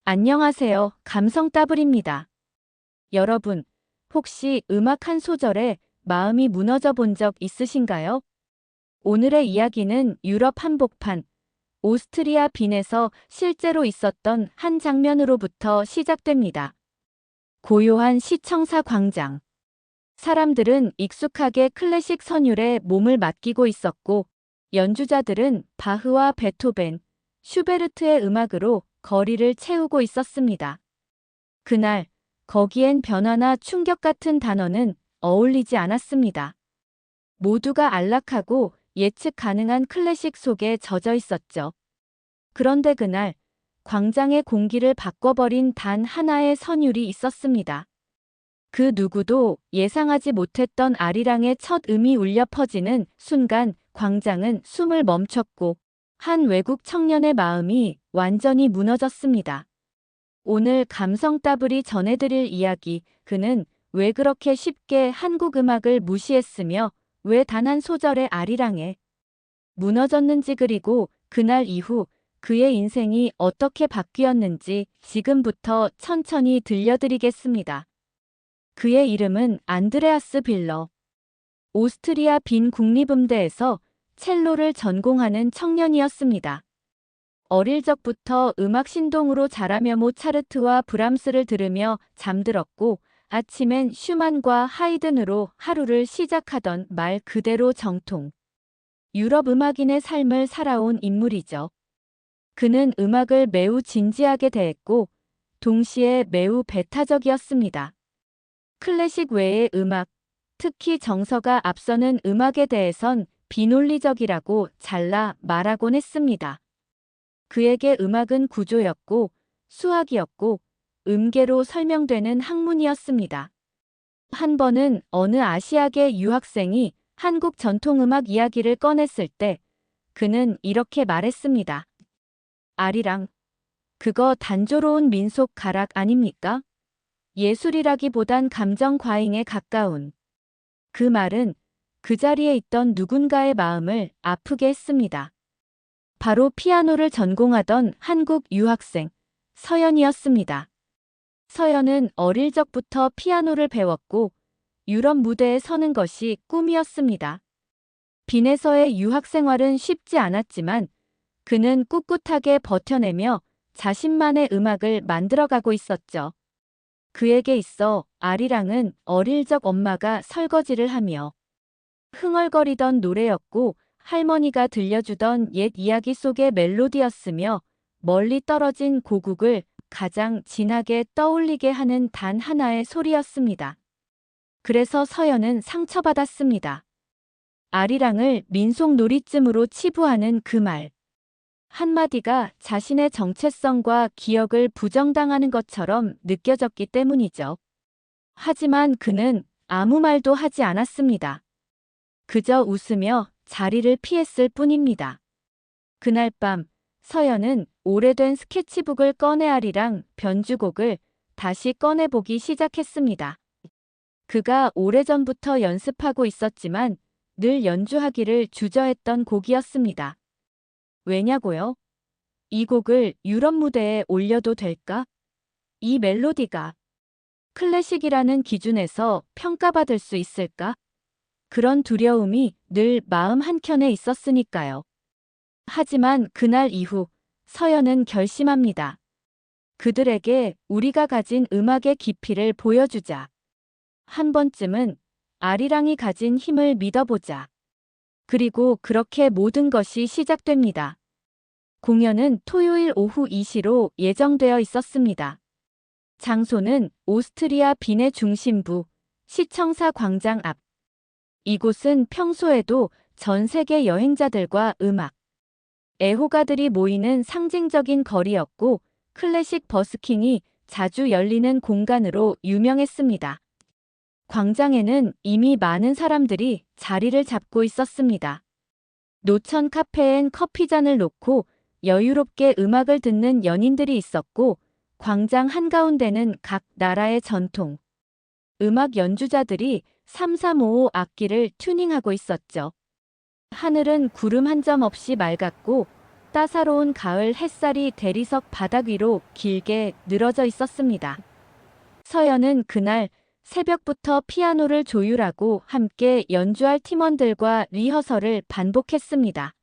안녕하세요. 감성따블입니다. 여러분, 혹시 음악 한 소절에 마음이 무너져 본 적 있으신가요? 오늘의 이야기는 유럽 한복판, 오스트리아 빈에서 실제로 있었던 한 장면으로부터 시작됩니다. 고요한 시청사 광장. 사람들은 익숙하게 클래식 선율에 몸을 맡기고 있었고, 연주자들은 바흐와 베토벤, 슈베르트의 음악으로 거리를 채우고 있었습니다. 그날, 거기엔 변화나 충격 같은 단어는 어울리지 않았습니다. 모두가 안락하고 예측 가능한 클래식 속에 젖어 있었죠. 그런데 그날, 광장의 공기를 바꿔버린 단 하나의 선율이 있었습니다. 그 누구도 예상하지 못했던 아리랑의 첫 음이 울려 퍼지는 순간 광장은 숨을 멈췄고 한 외국 청년의 마음이 완전히 무너졌습니다. 오늘 감성따블이 전해드릴 이야기, 그는 왜 그렇게 쉽게 한국 음악을 무시했으며 왜 단 한 소절의 아리랑에 무너졌는지, 그리고 그날 이후 그의 인생이 어떻게 바뀌었는지 지금부터 천천히 들려드리겠습니다. 그의 이름은 안드레아스 빌러. 오스트리아 빈 국립음대에서 첼로를 전공하는 청년이었습니다. 어릴 적부터 음악 신동으로 자라며 모차르트와 브람스를 들으며 잠들었고, 아침엔 슈만과 하이든으로 하루를 시작하던 말 그대로 정통. 유럽 음악인의 삶을 살아온 인물이죠. 그는 음악을 매우 진지하게 대했고, 동시에 매우 배타적이었습니다. 클래식 외의 음악, 특히 정서가 앞서는 음악에 대해선 비논리적이라고 잘라 말하곤 했습니다. 그에게 음악은 구조였고, 수학이었고, 음계로 설명되는 학문이었습니다. 한 번은 어느 아시아계 유학생이 한국 전통음악 이야기를 꺼냈을 때 그는 이렇게 말했습니다. 아리랑, 그거 단조로운 민속 가락 아닙니까? 예술이라기보단 감정 과잉에 가까운. 그 말은 그 자리에 있던 누군가의 마음을 아프게 했습니다. 바로 피아노를 전공하던 한국 유학생 서연이었습니다. 서연은 어릴 적부터 피아노를 배웠고 유럽 무대에 서는 것이 꿈이었습니다. 빈에서의 유학 생활은 쉽지 않았지만 그는 꿋꿋하게 버텨내며 자신만의 음악을 만들어가고 있었죠. 그에게 있어 아리랑은 어릴 적 엄마가 설거지를 하며 흥얼거리던 노래였고, 할머니가 들려주던 옛 이야기 속의 멜로디였으며, 멀리 떨어진 고국을 가장 진하게 떠올리게 하는 단 하나의 소리였습니다. 그래서 서연은 상처받았습니다. 아리랑을 민속놀이쯤으로 치부하는 그 말. 한마디가 자신의 정체성과 기억을 부정당하는 것처럼 느껴졌기 때문이죠. 하지만 그는 아무 말도 하지 않았습니다. 그저 웃으며 자리를 피했을 뿐입니다. 그날 밤 서연은 오래된 스케치북을 꺼내 아리랑 변주곡을 다시 꺼내보기 시작했습니다. 그가 오래전부터 연습하고 있었지만 늘 연주하기를 주저했던 곡이었습니다. 왜냐고요? 이 곡을 유럽 무대에 올려도 될까? 이 멜로디가 클래식이라는 기준에서 평가받을 수 있을까? 그런 두려움이 늘 마음 한켠에 있었으니까요. 하지만 그날 이후 서연은 결심합니다. 그들에게 우리가 가진 음악의 깊이를 보여주자. 한 번쯤은 아리랑이 가진 힘을 믿어보자. 그리고 그렇게 모든 것이 시작됩니다. 공연은 토요일 오후 2시로 예정되어 있었습니다. 장소는 오스트리아 빈의 중심부, 시청사 광장 앞. 이곳은 평소에도 전 세계 여행자들과 음악 애호가들이 모이는 상징적인 거리였고, 클래식 버스킹이 자주 열리는 공간으로 유명했습니다. 광장에는 이미 많은 사람들이 자리를 잡고 있었습니다. 노천 카페엔 커피잔을 놓고 여유롭게 음악을 듣는 연인들이 있었고, 광장 한가운데는 각 나라의 전통 음악 연주자들이 3355 악기를 튜닝하고 있었죠. 하늘은 구름 한 점 없이 맑았고 따사로운 가을 햇살이 대리석 바닥 위로 길게 늘어져 있었습니다. 서연은 그날 새벽부터 피아노를 조율하고 함께 연주할 팀원들과 리허설을 반복했습니다.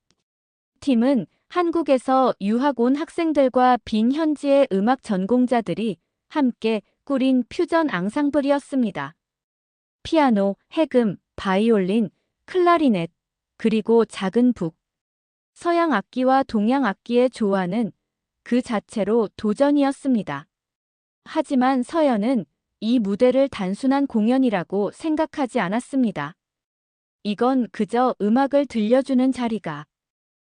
팀은 한국에서 유학 온 학생들과 빈 현지의 음악 전공자들이 함께 꾸린 퓨전 앙상블이었습니다. 피아노, 해금, 바이올린, 클라리넷, 그리고 작은 북. 서양 악기와 동양 악기의 조화는 그 자체로 도전이었습니다. 하지만 서연은 이 무대를 단순한 공연이라고 생각하지 않았습니다. 이건 그저 음악을 들려주는 자리가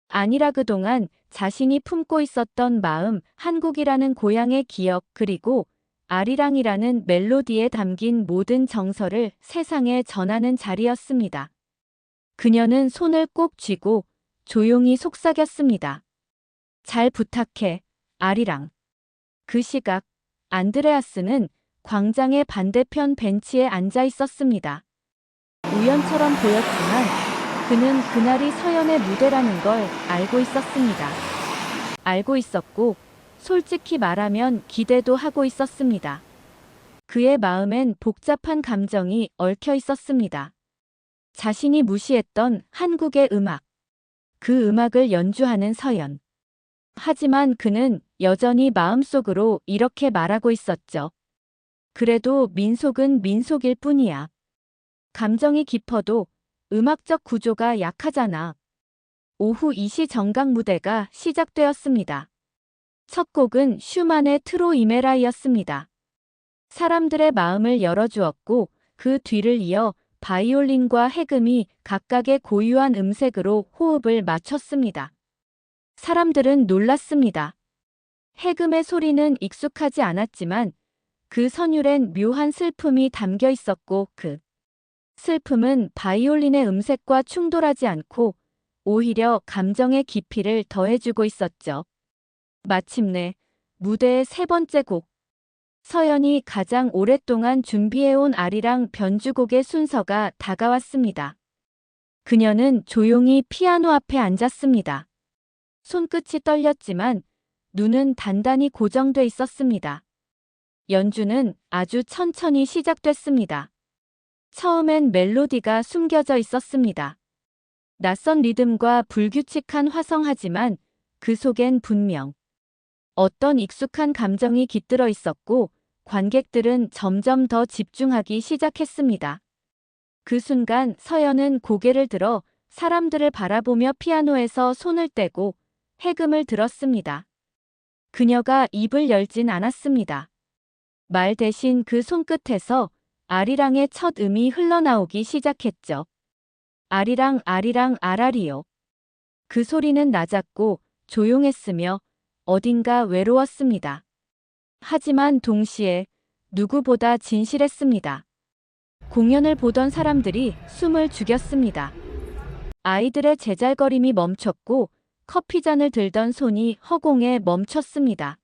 아니라 그동안 자신이 품고 있었던 마음, 한국이라는 고향의 기억, 그리고 아리랑이라는 멜로디에 담긴 모든 정서를 세상에 전하는 자리였습니다. 그녀는 손을 꼭 쥐고 조용히 속삭였습니다. 잘 부탁해, 아리랑. 그 시각, 안드레아스는 광장의 반대편 벤치에 앉아 있었습니다. 우연처럼 보였지만 그는 그날이 서연의 무대라는 걸 알고 있었습니다. 알고 있었고, 솔직히 말하면 기대도 하고 있었습니다. 그의 마음엔 복잡한 감정이 얽혀 있었습니다. 자신이 무시했던 한국의 음악, 그 음악을 연주하는 서연. 하지만 그는 여전히 마음속으로 이렇게 말하고 있었죠. 그래도 민속은 민속일 뿐이야. 감정이 깊어도 음악적 구조가 약하잖아. 오후 2시 정각 무대가 시작되었습니다. 첫 곡은 슈만의 트로이메라이였습니다. 사람들의 마음을 열어주었고 그 뒤를 이어 바이올린과 해금이 각각의 고유한 음색으로 호흡을 맞췄습니다. 사람들은 놀랐습니다. 해금의 소리는 익숙하지 않았지만 그 선율엔 묘한 슬픔이 담겨 있었고 그 슬픔은 바이올린의 음색과 충돌하지 않고 오히려 감정의 깊이를 더해주고 있었죠. 마침내 무대의 세 번째 곡, 서연이 가장 오랫동안 준비해온 아리랑 변주곡의 순서가 다가왔습니다. 그녀는 조용히 피아노 앞에 앉았습니다. 손끝이 떨렸지만 눈은 단단히 고정돼 있었습니다. 연주는 아주 천천히 시작됐습니다. 처음엔 멜로디가 숨겨져 있었습니다. 낯선 리듬과 불규칙한 화성하지만 그 속엔 분명 어떤 익숙한 감정이 깃들어 있었고 관객들은 점점 더 집중하기 시작했습니다. 그 순간 서연은 고개를 들어 사람들을 바라보며 피아노에서 손을 떼고 해금을 들었습니다. 그녀가 입을 열진 않았습니다. 말 대신 그 손끝에서 아리랑의 첫 음이 흘러나오기 시작했죠. 아리랑 아리랑 아라리요. 그 소리는 낮았고 조용했으며 어딘가 외로웠습니다. 하지만 동시에 누구보다 진실했습니다. 공연을 보던 사람들이 숨을 죽였습니다. 아이들의 제잘거림이 멈췄고 커피잔을 들던 손이 허공에 멈췄습니다.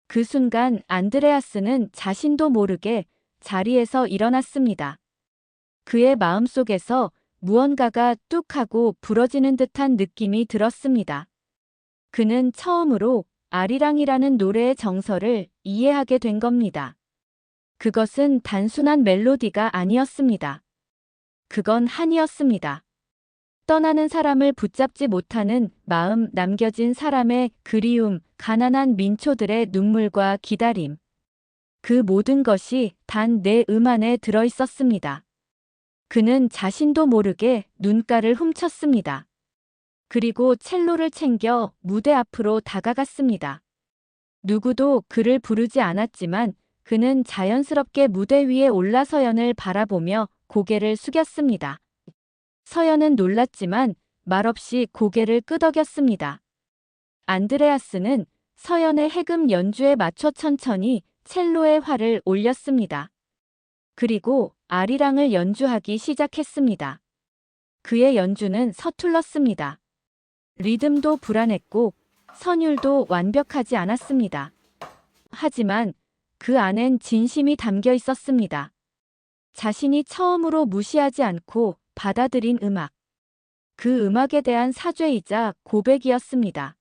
그 순간 안드레아스는 자신도 모르게 자리에서 일어났습니다. 그의 마음속에서 무언가가 뚝 하고 부러지는 듯한 느낌이 들었습니다. 그는 처음으로 아리랑이라는 노래의 정서를 이해하게 된 겁니다. 그것은 단순한 멜로디가 아니었습니다. 그건 한이었습니다. 떠나는 사람을 붙잡지 못하는 마음, 남겨진 사람의 그리움, 가난한 민초들의 눈물과 기다림. 그 모든 것이 단 내 안에 들어 있었습니다. 그는 자신도 모르게 눈가를 훔쳤습니다. 그리고 첼로를 챙겨 무대 앞으로 다가갔습니다. 누구도 그를 부르지 않았지만 그는 자연스럽게 무대 위에 올라 서연을 바라보며 고개를 숙였습니다. 서연은 놀랐지만 말없이 고개를 끄덕였습니다. 안드레아스는 서연의 해금 연주에 맞춰 천천히 첼로의 활을 올렸습니다. 그리고 아리랑을 연주하기 시작했습니다. 그의 연주는 서툴렀습니다. 리듬도 불안했고 선율도 완벽하지 않았습니다. 하지만 그 안엔 진심이 담겨 있었습니다. 자신이 처음으로 무시하지 않고 받아들인 음악. 그 음악에 대한 사죄이자 고백이었습니다.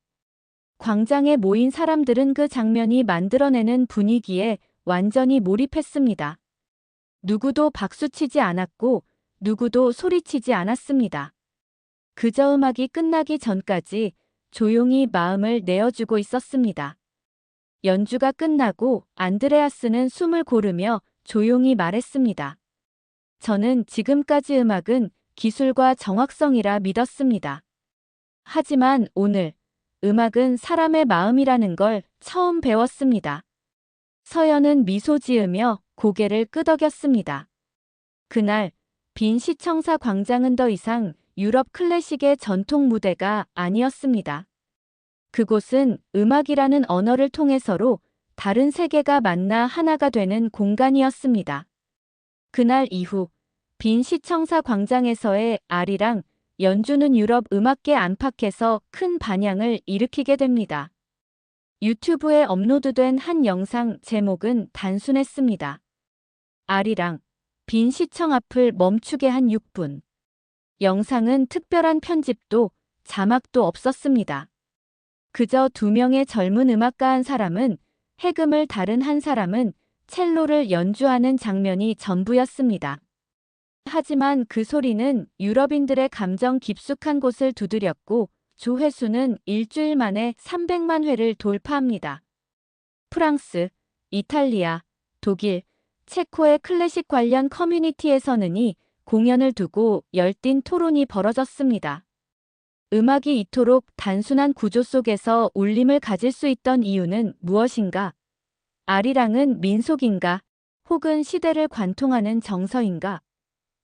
광장에 모인 사람들은 그 장면이 만들어내는 분위기에 완전히 몰입했습니다. 누구도 박수치지 않았고 누구도 소리치지 않았습니다. 그저 음악이 끝나기 전까지 조용히 마음을 내어주고 있었습니다. 연주가 끝나고 안드레아스는 숨을 고르며 조용히 말했습니다. 저는 지금까지 음악은 기술과 정확성이라 믿었습니다. 하지만 오늘 음악은 사람의 마음이라는 걸 처음 배웠습니다. 서연은 미소 지으며 고개를 끄덕였습니다. 그날 빈 시청사 광장은 더 이상 유럽 클래식의 전통 무대가 아니었습니다. 그곳은 음악이라는 언어를 통해 서로 다른 세계가 만나 하나가 되는 공간이었습니다. 그날 이후 빈 시청사 광장에서의 아리랑 연주는 유럽 음악계 안팎에서 큰 반향을 일으키게 됩니다. 유튜브에 업로드된 한 영상 제목은 단순했습니다. 아리랑, 빈 시청 앞을 멈추게 한 6분. 영상은 특별한 편집도 자막도 없었습니다. 그저 2명의 젊은 음악가 한 사람은 해금을 다른 한 사람은 첼로를 연주하는 장면이 전부였습니다. 하지만 그 소리는 유럽인들의 감정 깊숙한 곳을 두드렸고 조회수는 일주일 만에 300만 회를 돌파합니다. 프랑스, 이탈리아, 독일, 체코의 클래식 관련 커뮤니티에서는 이 공연을 두고 열띤 토론이 벌어졌습니다. 음악이 이토록 단순한 구조 속에서 울림을 가질 수 있던 이유는 무엇인가? 아리랑은 민속인가? 혹은 시대를 관통하는 정서인가?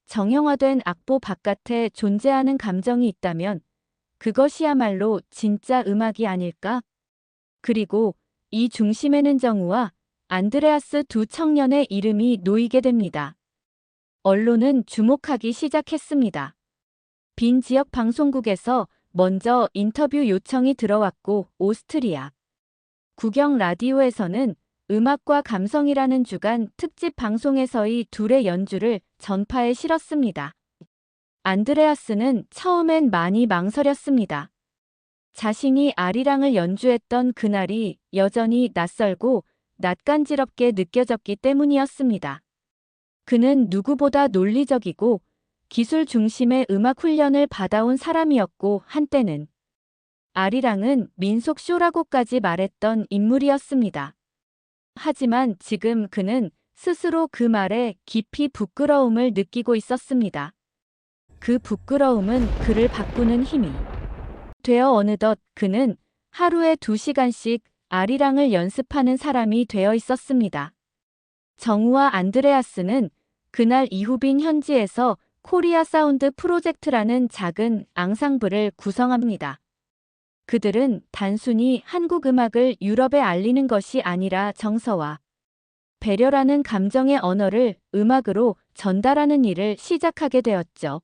정형화된 악보 바깥에 존재하는 감정이 있다면 그것이야말로 진짜 음악이 아닐까? 그리고 이 중심에는 정우와 안드레아스 두 청년의 이름이 놓이게 됩니다. 언론은 주목하기 시작했습니다. 빈 지역 방송국에서 먼저 인터뷰 요청이 들어왔고 오스트리아 국영 라디오에서는 음악과 감성이라는 주간 특집 방송에서의 둘의 연주를 전파에 실었습니다. 안드레아스는 처음엔 많이 망설였습니다. 자신이 아리랑을 연주했던 그날이 여전히 낯설고 낯간지럽게 느껴졌기 때문이었습니다. 그는 누구보다 논리적이고 기술 중심의 음악 훈련을 받아온 사람이었고 한때는 아리랑은 민속 쇼라고까지 말했던 인물이었습니다. 하지만 지금 그는 스스로 그 말에 깊이 부끄러움을 느끼고 있었습니다. 그 부끄러움은 그를 바꾸는 힘이 되어 어느덧 그는 하루에 2시간씩 아리랑을 연습하는 사람이 되어 있었습니다. 정우와 안드레아스는 그날 이후 빈 현지에서 코리아 사운드 프로젝트라는 작은 앙상블을 구성합니다. 그들은 단순히 한국 음악을 유럽에 알리는 것이 아니라 정서와 배려라는 감정의 언어를 음악으로 전달하는 일을 시작하게 되었죠.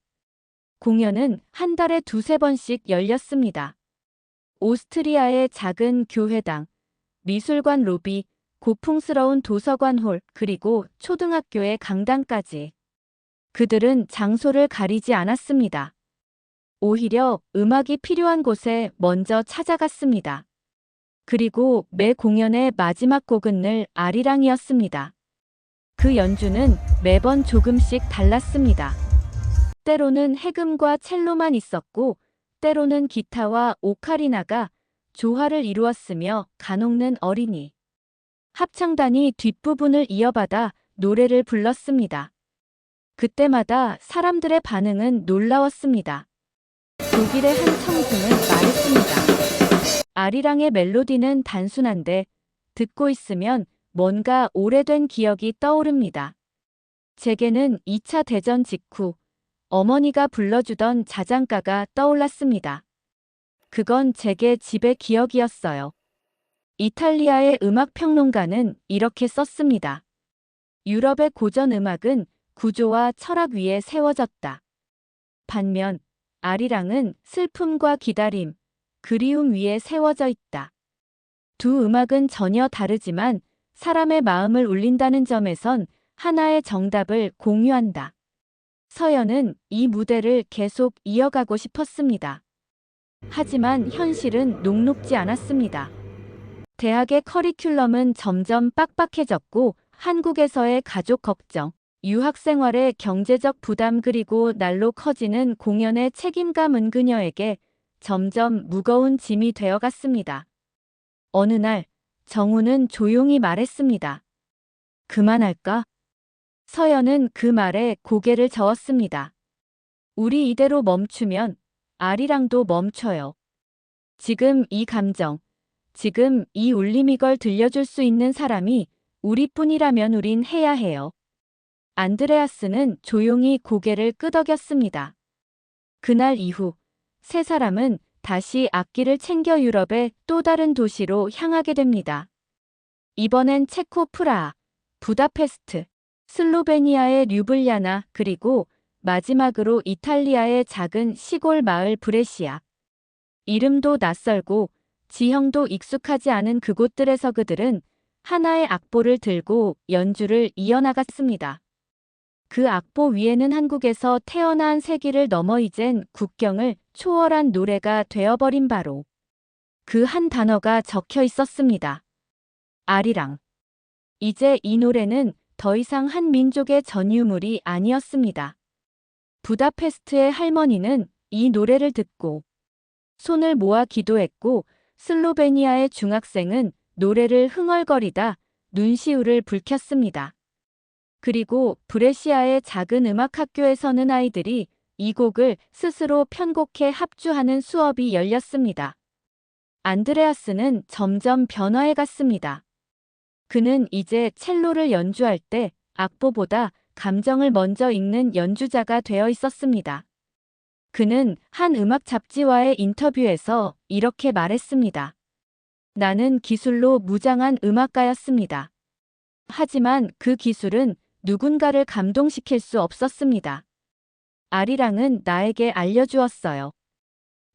공연은 한 달에 2~3번씩 열렸습니다. 오스트리아의 작은 교회당, 미술관 로비, 고풍스러운 도서관 홀, 그리고 초등학교의 강당까지. 그들은 장소를 가리지 않았습니다. 오히려 음악이 필요한 곳에 먼저 찾아갔습니다. 그리고 매 공연의 마지막 곡은 늘 아리랑이었습니다. 그 연주는 매번 조금씩 달랐습니다. 때로는 해금과 첼로만 있었고 때로는 기타와 오카리나가 조화를 이루었으며 간혹은 어린이 합창단이 뒷부분을 이어받아 노래를 불렀습니다. 그때마다 사람들의 반응은 놀라웠습니다. 독일의 한 청중은 말했습니다. 아리랑의 멜로디는 단순한데 듣고 있으면 뭔가 오래된 기억이 떠오릅니다. 제게는 2차 대전 직후 어머니가 불러주던 자장가가 떠올랐습니다. 그건 제게 집의 기억이었어요. 이탈리아의 음악평론가는 이렇게 썼습니다. 유럽의 고전 음악은 구조와 철학 위에 세워졌다. 반면 아리랑은 슬픔과 기다림, 그리움 위에 세워져 있다. 두 음악은 전혀 다르지만 사람의 마음을 울린다는 점에선 하나의 정답을 공유한다. 서연은 이 무대를 계속 이어가고 싶었습니다. 하지만 현실은 녹록지 않았습니다. 대학의 커리큘럼은 점점 빡빡해졌고 한국에서의 가족 걱정, 유학 생활의 경제적 부담 그리고 날로 커지는 공연의 책임감은 그녀에게 점점 무거운 짐이 되어갔습니다. 어느 날 정우는 조용히 말했습니다. 그만할까? 서연은 그 말에 고개를 저었습니다. 우리 이대로 멈추면 아리랑도 멈춰요. 지금 이 감정, 지금 이 울림 이걸 들려줄 수 있는 사람이 우리뿐이라면 우린 해야 해요. 안드레아스는 조용히 고개를 끄덕였습니다. 그날 이후 세 사람은 다시 악기를 챙겨 유럽의 또 다른 도시로 향하게 됩니다. 이번엔 체코 프라하, 부다페스트, 슬로베니아의 류블리아나 그리고 마지막으로 이탈리아의 작은 시골 마을 브레시아. 이름도 낯설고 지형도 익숙하지 않은 그곳들에서 그들은 하나의 악보를 들고 연주를 이어나갔습니다. 그 악보 위에는 한국에서 태어난 세기를 넘어 이젠 국경을 초월한 노래가 되어버린 바로 그 한 단어가 적혀 있었습니다. 아리랑. 이제 이 노래는 더 이상 한 민족의 전유물이 아니었습니다. 부다페스트의 할머니는 이 노래를 듣고 손을 모아 기도했고 슬로베니아의 중학생은 노래를 흥얼거리다 눈시울을 붉혔습니다. 그리고 브레시아의 작은 음악학교에서는 아이들이 이 곡을 스스로 편곡해 합주하는 수업이 열렸습니다. 안드레아스는 점점 변화해 갔습니다. 그는 이제 첼로를 연주할 때 악보보다 감정을 먼저 읽는 연주자가 되어 있었습니다. 그는 한 음악 잡지와의 인터뷰에서 이렇게 말했습니다. 나는 기술로 무장한 음악가였습니다. 하지만 그 기술은 누군가를 감동시킬 수 없었습니다. 아리랑은 나에게 알려주었어요.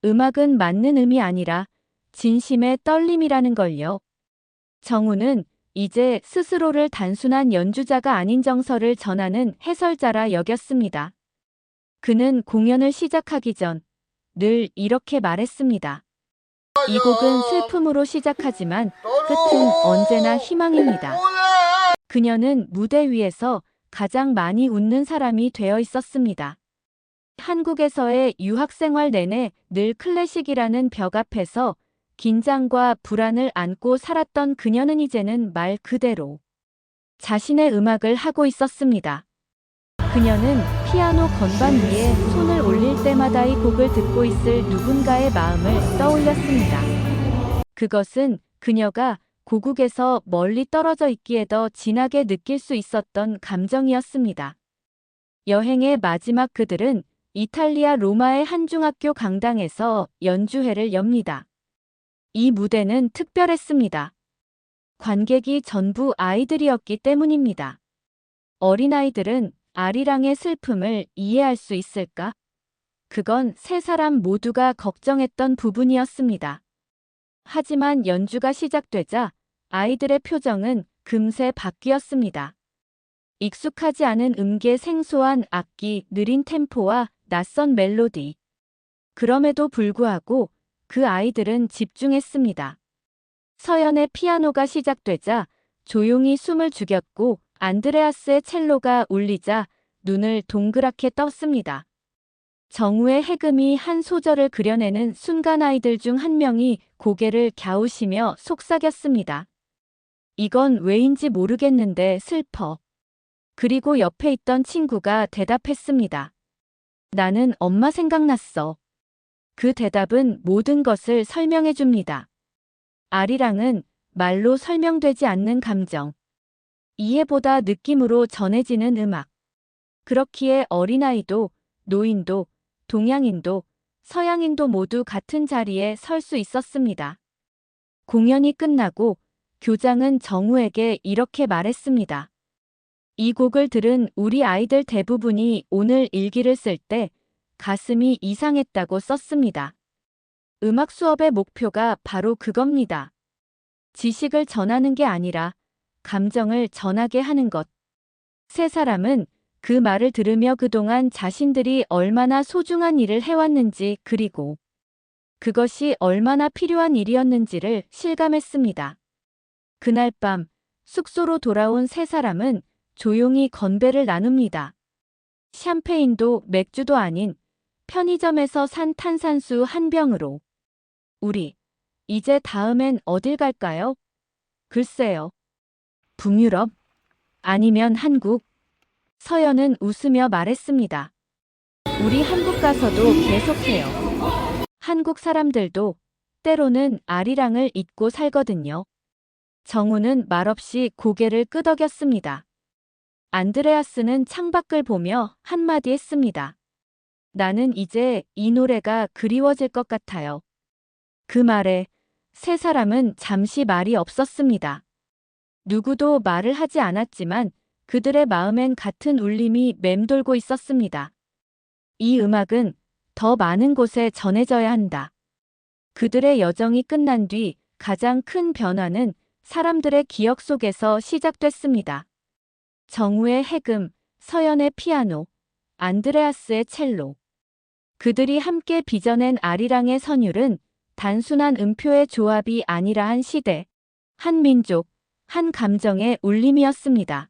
음악은 맞는 음이 아니라 진심의 떨림이라는 걸요. 정우는 이제 스스로를 단순한 연주자가 아닌 정서를 전하는 해설자라 여겼습니다. 그는 공연을 시작하기 전 늘 이렇게 말했습니다. 이 곡은 슬픔으로 시작하지만 끝은 언제나 희망입니다. 그녀는 무대 위에서 가장 많이 웃는 사람이 되어 있었습니다. 한국에서의 유학생활 내내 늘 클래식이라는 벽 앞에서 긴장과 불안을 안고 살았던 그녀는 이제는 말 그대로 자신의 음악을 하고 있었습니다. 그녀는 피아노 건반 위에 손을 올릴 때마다 이 곡을 듣고 있을 누군가의 마음을 떠올렸습니다. 그것은 그녀가 고국에서 멀리 떨어져 있기에 더 진하게 느낄 수 있었던 감정이었습니다. 여행의 마지막 그들은 이탈리아 로마의 한 중학교 강당에서 연주회를 엽니다. 이 무대는 특별했습니다. 관객이 전부 아이들이었기 때문입니다. 어린아이들은 아리랑의 슬픔을 이해할 수 있을까? 그건 세 사람 모두가 걱정했던 부분이었습니다. 하지만 연주가 시작되자 아이들의 표정은 금세 바뀌었습니다. 익숙하지 않은 음계 생소한 악기, 느린 템포와 낯선 멜로디. 그럼에도 불구하고 그 아이들은 집중했습니다. 서연의 피아노가 시작되자 조용히 숨을 죽였고 안드레아스의 첼로가 울리자 눈을 동그랗게 떴습니다. 정우의 해금이 한 소절을 그려내는 순간 아이들 중 한 명이 고개를 갸우시며 속삭였습니다. 이건 왜인지 모르겠는데 슬퍼. 그리고 옆에 있던 친구가 대답했습니다. 나는 엄마 생각났어. 그 대답은 모든 것을 설명해 줍니다. 아리랑은 말로 설명되지 않는 감정, 이해보다 느낌으로 전해지는 음악. 그렇기에 어린아이도, 노인도, 동양인도, 서양인도 모두 같은 자리에 설 수 있었습니다. 공연이 끝나고 교장은 정우에게 이렇게 말했습니다. 이 곡을 들은 우리 아이들 대부분이 오늘 일기를 쓸 때 가슴이 이상했다고 썼습니다. 음악 수업의 목표가 바로 그겁니다. 지식을 전하는 게 아니라 감정을 전하게 하는 것. 세 사람은 그 말을 들으며 그동안 자신들이 얼마나 소중한 일을 해왔는지 그리고 그것이 얼마나 필요한 일이었는지를 실감했습니다. 그날 밤 숙소로 돌아온 세 사람은 조용히 건배를 나눕니다. 샴페인도 맥주도 아닌 편의점에서 산 탄산수 한 병으로. 우리 이제 다음엔 어딜 갈까요? 글쎄요. 북유럽? 아니면 한국? 서연은 웃으며 말했습니다. 우리 한국 가서도 계속해요. 한국 사람들도 때로는 아리랑을 잊고 살거든요. 정우는 말없이 고개를 끄덕였습니다. 안드레아스는 창밖을 보며 한마디 했습니다. 나는 이제 이 노래가 그리워질 것 같아요. 그 말에 세 사람은 잠시 말이 없었습니다. 누구도 말을 하지 않았지만 그들의 마음엔 같은 울림이 맴돌고 있었습니다. 이 음악은 더 많은 곳에 전해져야 한다. 그들의 여정이 끝난 뒤 가장 큰 변화는 사람들의 기억 속에서 시작됐습니다. 정우의 해금, 서연의 피아노, 안드레아스의 첼로. 그들이 함께 빚어낸 아리랑의 선율은 단순한 음표의 조합이 아니라 한 시대, 한 민족, 한 감정의 울림이었습니다.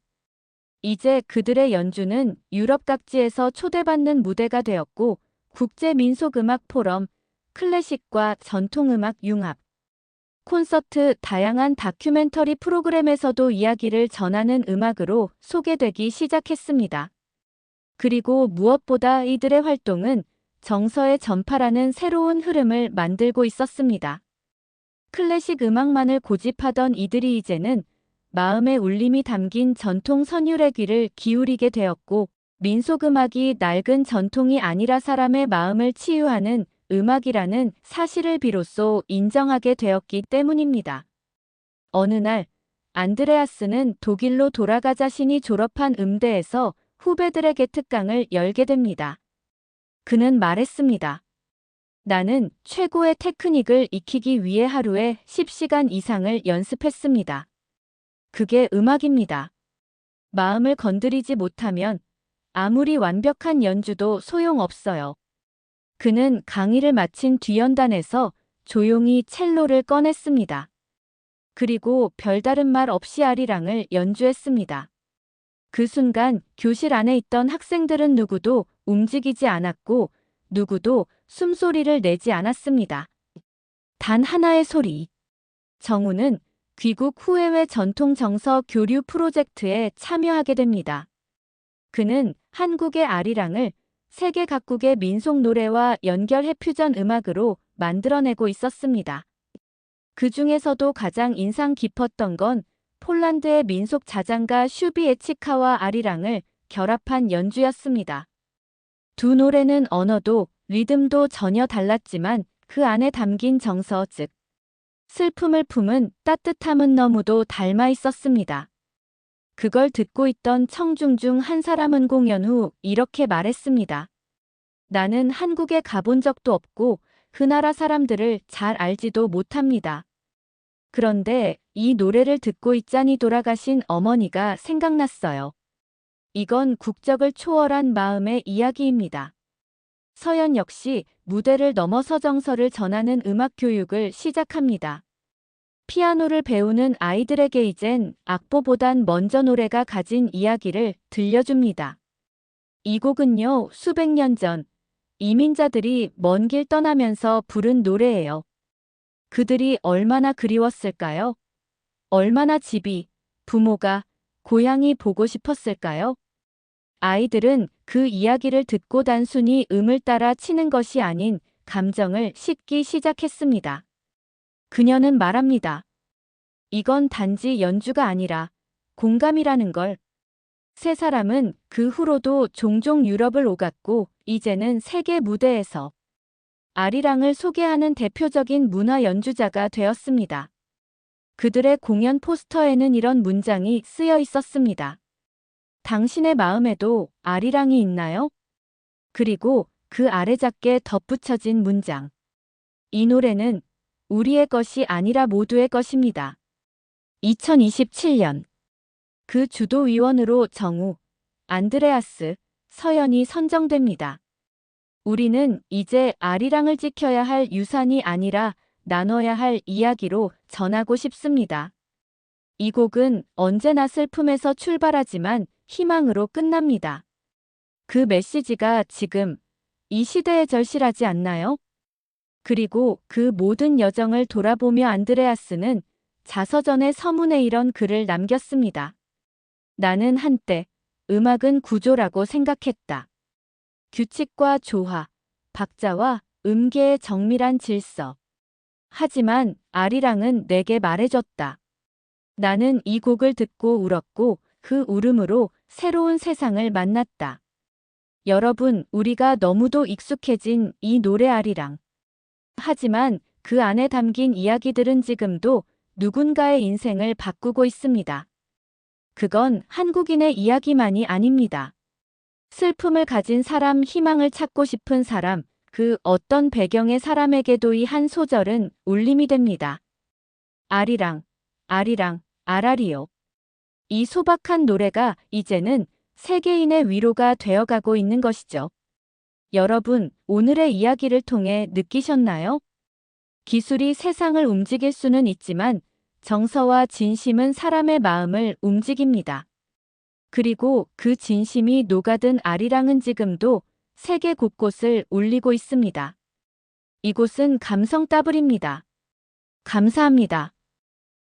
이제 그들의 연주는 유럽 각지에서 초대받는 무대가 되었고 국제민속음악 포럼, 클래식과 전통음악 융합, 콘서트, 다양한 다큐멘터리 프로그램에서도 이야기를 전하는 음악으로 소개되기 시작했습니다. 그리고 무엇보다 이들의 활동은 정서의 전파라는 새로운 흐름을 만들고 있었습니다. 클래식 음악만을 고집하던 이들이 이제는 마음의 울림이 담긴 전통 선율의 귀를 기울이게 되었고, 민속음악이 낡은 전통이 아니라 사람의 마음을 치유하는 음악이라는 사실을 비로소 인정하게 되었기 때문입니다. 어느 날 안드레아스는 독일로 돌아가 자신이 졸업한 음대에서 후배들에게 특강을 열게 됩니다. 그는 말했습니다. 나는 최고의 테크닉을 익히기 위해 하루에 10시간 이상을 연습했습니다. 그게 음악입니다. 마음을 건드리지 못하면 아무리 완벽한 연주도 소용없어요. 그는 강의를 마친 뒤 연단에서 조용히 첼로를 꺼냈습니다. 그리고 별다른 말 없이 아리랑을 연주했습니다. 그 순간 교실 안에 있던 학생들은 누구도 움직이지 않았고 누구도 숨소리를 내지 않았습니다. 단 하나의 소리. 정우는 귀국 후해외 전통 정서 교류 프로젝트에 참여하게 됩니다. 그는 한국의 아리랑을 세계 각국의 민속 노래와 연결해 퓨전 음악으로 만들어내고 있었습니다. 그 중에서도 가장 인상 깊었던 건 폴란드의 민속 자장가 슈비에치카와 아리랑을 결합한 연주였습니다. 두 노래는 언어도 리듬도 전혀 달랐지만 그 안에 담긴 정서, 즉 슬픔을 품은 따뜻함은 너무도 닮아 있었습니다. 그걸 듣고 있던 청중 중 한 사람은 공연 후 이렇게 말했습니다. 나는 한국에 가본 적도 없고 그 나라 사람들을 잘 알지도 못합니다. 그런데 이 노래를 듣고 있자니 돌아가신 어머니가 생각났어요. 이건 국적을 초월한 마음의 이야기입니다. 서연 역시 무대를 넘어서 정서를 전하는 음악 교육을 시작합니다. 피아노를 배우는 아이들에게 이젠 악보보단 먼저 노래가 가진 이야기를 들려줍니다. 이 곡은요, 수백 년 전 이민자들이 먼 길 떠나면서 부른 노래예요. 그들이 얼마나 그리웠을까요? 얼마나 집이, 부모가, 고향이 보고 싶었을까요? 아이들은 그 이야기를 듣고 단순히 음을 따라 치는 것이 아닌 감정을 싣기 시작했습니다. 그녀는 말합니다. 이건 단지 연주가 아니라 공감이라는 걸. 세 사람은 그 후로도 종종 유럽을 오갔고 이제는 세계 무대에서 아리랑을 소개하는 대표적인 문화 연주자가 되었습니다. 그들의 공연 포스터에는 이런 문장이 쓰여 있었습니다. 당신의 마음에도 아리랑이 있나요? 그리고 그 아래 작게 덧붙여진 문장. 이 노래는 우리의 것이 아니라 모두의 것입니다. 2027년 그 주도위원으로 정우, 안드레아스, 서연이 선정됩니다. 우리는 이제 아리랑을 지켜야 할 유산이 아니라 나눠야 할 이야기로 전하고 싶습니다. 이 곡은 언제나 슬픔에서 출발하지만 희망으로 끝납니다. 그 메시지가 지금 이 시대에 절실하지 않나요? 그리고 그 모든 여정을 돌아보며 안드레아스는 자서전의 서문에 이런 글을 남겼습니다. 나는 한때 음악은 구조라고 생각했다. 규칙과 조화, 박자와 음계의 정밀한 질서. 하지만 아리랑은 내게 말해줬다. 나는 이 곡을 듣고 울었고 그 울음으로 새로운 세상을 만났다. 여러분, 우리가 너무도 익숙해진 이 노래 아리랑. 하지만 그 안에 담긴 이야기들은 지금도 누군가의 인생을 바꾸고 있습니다. 그건 한국인의 이야기만이 아닙니다. 슬픔을 가진 사람, 희망을 찾고 싶은 사람, 그 어떤 배경의 사람에게도 이 한 소절은 울림이 됩니다. 아리랑, 아리랑, 아라리요. 이 소박한 노래가 이제는 세계인의 위로가 되어가고 있는 것이죠. 여러분, 오늘의 이야기를 통해 느끼셨나요? 기술이 세상을 움직일 수는 있지만 정서와 진심은 사람의 마음을 움직입니다. 그리고 그 진심이 녹아든 아리랑은 지금도 세계 곳곳을 울리고 있습니다. 이곳은 감성 따블입니다. 감사합니다.